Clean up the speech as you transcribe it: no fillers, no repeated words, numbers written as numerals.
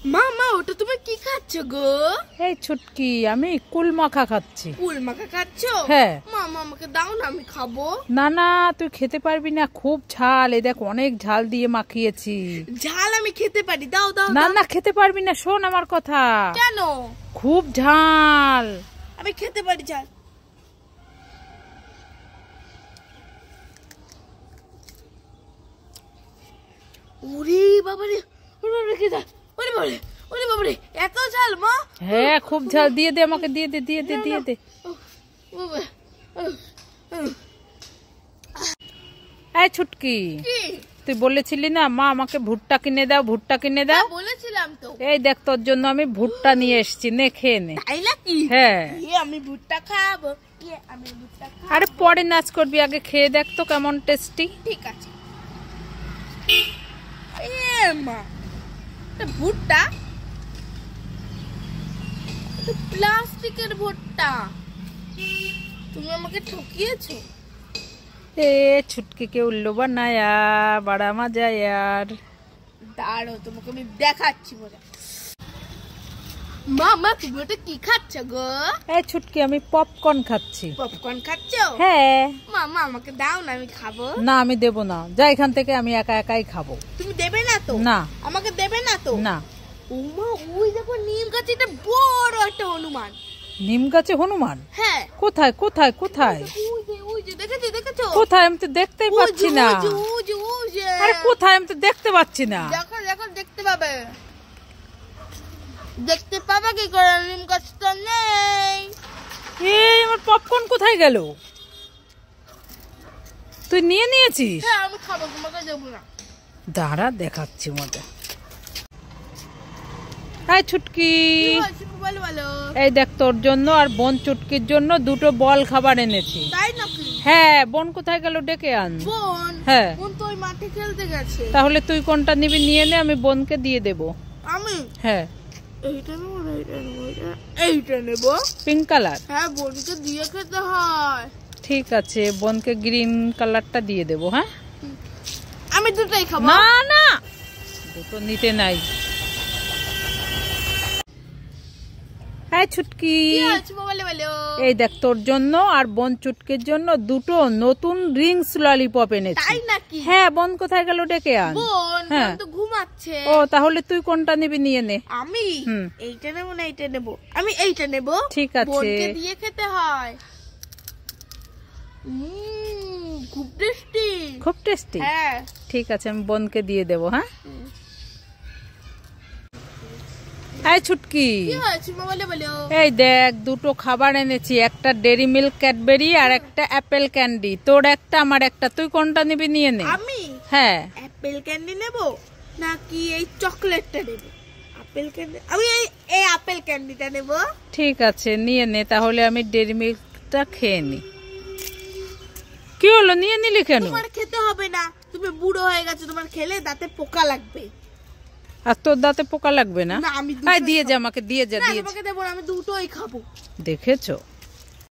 মা মা ওটা তুমি কি খাচ্ছ গো? এই ছুটকি, আমি কুল মাখা খাচ্ছি। কুল মাখা খাচ্ছ? হ্যাঁ। মামা আমাকে দাও না, আমি খাবো। না না, তুই খেতে পারবি না, খুব ঝাল। এই দেখ, অনেক ঝাল দিয়ে মাখিয়েছি। ঝাল আমি খেতে পারি, দাও দাও। না না, খেতে পারবি না, শোন আমার কথা। কেন? খুব ঝাল। আমি খেতে পারি ঝাল। ওরে বাবারে, ওরে রেখে দা। ওরে বাবারে, ওরে বাবারে, এত ঝাল মা? হ্যাঁ, খুব ঝাল। দিয়ে দে আমাকে, দিয়ে দে, দিয়ে দে, দিয়ে দে। এই ছুটকি, তুই বলেছিলি না মা আমাকে ভুট্টা কিনে দাও, ভুট্টা কিনে দাও। বলেছিলাম তো। এই দেখ, তোর জন্য আমি ভুট্টা নিয়ে এসেছি, নে খেয়ে নে। তাই নাকি? হ্যাঁ। আমি ভুট্টা খাবো। আমি ভুট্টা খাবো। আরে পরে নাচ করবি, আগে খেয়ে দেখ তো কেমন টেস্টি। ঠিক আছে। মা, ভুট্টা প্লাস্টিকের ভুট্টা, তুমি আমাকে ঠকিয়েছো। ए छुटकी के उल्लू बनाया, बड़ा मजा यार। দাঁড়ো, তোমাকে আমি দেখাচ্ছি মজা। মামা তুমি ওটা কি খাচ্ছ গো? এই ছুটকি, আমি পপকর্ন খাচ্ছি। পপকর্ন খাচ্ছ? হ্যাঁ। মামা আমাকে দাও না, আমি খাবো। না, আমি দেবো না, যা এখান থেকে, আমি একা একাই খাবো। তুমি দেবে না তো? না। আমাকে দেবে না তো? না। ওমা, ওই দেখো নিম গাছে এটা বড় একটা হনুমান। নিম গাছে হনুমান? হ্যাঁ। কোথায় কোথায় কোথায়? ওই যে দেখেছো দেখেছো? কোথায়? আমি তো দেখতেই পাচ্ছি না। আরে কোথায়? আমি তো দেখতে পাচ্ছি না। দেখো দেখো, দেখতে পাবে। দেখতে পাবে কি করে? নিম গাছ তো নেই। এই আমার পপকর্ন কোথায় গেল? তুই নিয়ে নিয়েছিস? হ্যাঁ, আমি খাবো, তোমাকে দেবো না। দাঁড়া, দেখাচ্ছি মজা। এই ছুটকি, বলো বলো। এই দেখ, তোর জন্য আর বোন চুটকির জন্য দুটো বল খাবার এনেছি। তাই নাকি? হ্যাঁ। বোন কোথায় গেল? ডেকে আন। বোন? হ্যাঁ। বোন তো ওই মাঠে খেলতে গেছে। তাহলে তুই কোনটা নিবি নিয়ে নে, আমি বোনকে দিয়ে দেব। আমি? হ্যাঁ। এইটা নেবো না, এইটা নেবো, এইটা নেবো। Pink colour? হ্যাঁ, বোনকে দিয়ে খেতে হয়। ঠিক আছে, বোনকে গ্রিন কালারটা দিয়ে দেব। হ্যাঁ, আমি দুটোই খাবো। না না, দুটো নিতে নাই। হ্যাঁ ছুটকি, এই দেখ, তোর জন্য আর বোন চুটকির জন্য দুটো নতুন রিংস ললিপপ এনেছি। তাই নাকি? হ্যাঁ। বোন কোথায় গেল? ডেকে আন। বোন হ্যাঁ তো ঘুমাচ্ছে। ও, তাহলে তুই কোনটা নিবি নিয়ে নে। আমি এইটা নেবো না, এইটা নেবো। আমি এইটা নেবো। ঠিক আছে। বোনকে দিয়ে খেতে হয়। খুব টেস্টি। খুব টেস্টি? হ্যাঁ। ঠিক আছে, আমি বোনকে দিয়ে দেবো। হ্যাঁ। এই ছুটকি, কি হয়েছে বলো বলো। এই দেখ, দুটো খাবার এনেছি, একটা ডেরি মিল্ক ক্যাডবেরি আর একটা অ্যাপেল ক্যান্ডি। তোর একটা, আমার একটা, তুই কোনটা নিবি নিয়ে নে। আমি? হ্যাঁ। অ্যাপেল ক্যান্ডি নেবো নাকি এই চকলেটটা নেবো? আপেল ক্যান্ডি, আমি এই আপেল ক্যান্ডিটা নেবো। ঠিক আছে, নিয়ে নে তাহলে, আমি ডেরি মিল্কটা খেয়ে নি। কি হলো, নিয়ে নিলি কেন? তোমার খেতে হবে না, তুমি বুড়ো হয়ে গেছো, তোমার খেলে দাঁতে পোকা লাগবে। আর তোর দাঁতে পোকা লাগবে না? না, আমি দিয়ে যা আমাকে, দিয়ে যা, দিয়ে যা। তোমাকে দেবো না, আমি দুটোই খাবো। দেখেছো?